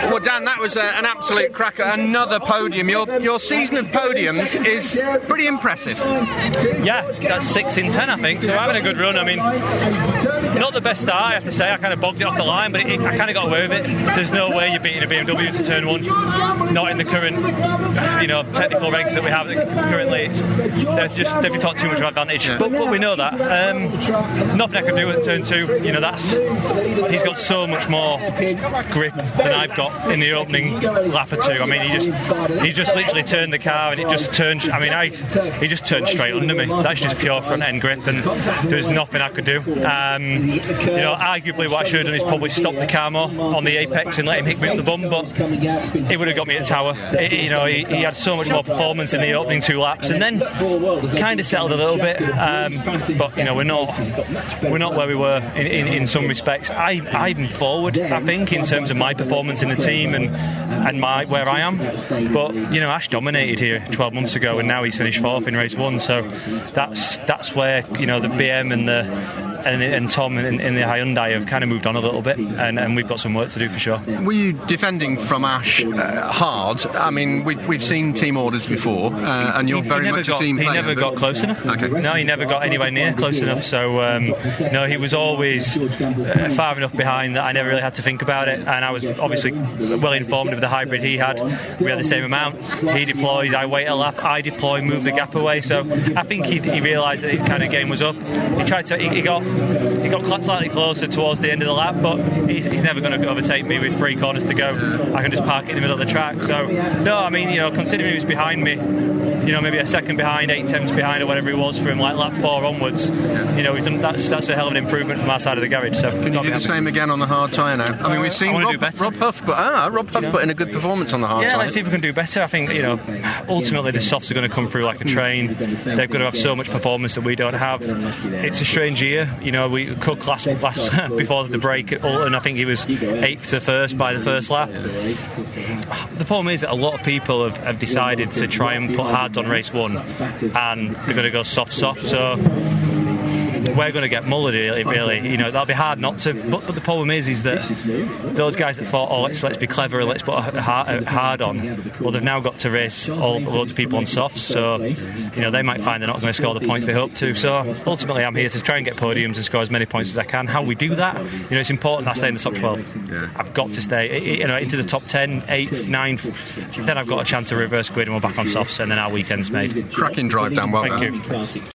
Well, Dan, that was an absolute cracker. Another podium. Your season of podiums is pretty impressive. Yeah, that's 6 in 10, I think. So we're having a good run. I mean, not the best start, I have to say. I kind of bogged it off the line, but I kind of got away with it. There's no way you're beating a BMW to turn one. Not in the current, technical regs that we have currently. They've got too much of an advantage. But we know that. Nothing I could do at turn 2. He's got so much more grip than I've got in the opening lap or 2. I mean, he just literally turned the car and it just turned. I mean, he just turned straight under me. That's just pure front end grip, and there's nothing I could do. Arguably, what I should have done is probably stop the car more on the apex and let him hit me up the bum, but it would have got me at tower. He had so much more performance in the opening 2 laps, and then kind of settled a little bit. But we're not where we were in some respects. I'm forward, I think, in terms of my performance in the team and where I am. But Ash dominated here 12 months ago, and now he's finished 4th in race 1. So that's where the BM and Tom in the Hyundai have kind of moved on a little bit, and we've got some work to do for sure. Were you defending from Ash hard? I mean, we've seen team orders before, and you're very much a team player. He never got close enough. Okay. No, he never got anywhere near close enough. So no, he was always far enough behind that I never really had to think about it. And I was obviously well informed of the hybrid he had. We had the same amount. He deployed, I wait a lap, I deploy, move the gap away. So I think he realised that the kind of game was up. He tried to. He got slightly closer towards the end of the lap, but he's never going to overtake me with 3 corners to go. I can just park it in the middle of the track. So no, I mean, considering he was behind me, maybe a second behind, 8/10 behind, or whatever it was from like lap 4 onwards. We've done that's a hell of an improvement from our side of the garage. So can you do the same again on the hard tyre now? I mean, we've seen Rob Huff put in a good performance on the hard tyre. Yeah, let's see if we can do better. I think ultimately the softs are going to come through like a train. They're going to have so much performance that we don't have. It's a strange year. Cook last before the break at Alton, I think he was 8th to 1st by the first lap. The problem is that a lot of people have decided to try and put hards on race 1, and they're going to go soft. So we're going to get mullered really. That'll be hard not to. But the problem is that those guys that thought, let's be clever and let's put a hard on. Well, they've now got to race loads of people on softs. So they might find they're not going to score the points they hope to. So ultimately, I'm here to try and get podiums and score as many points as I can. How we do that, it's important that I stay in the top 12. Yeah. I've got to stay into the top 10, 8th, 9th. Then I've got a chance to reverse grid and we're back on softs, and then our weekend's made. Cracking drive, Dan. Well done. Thank you.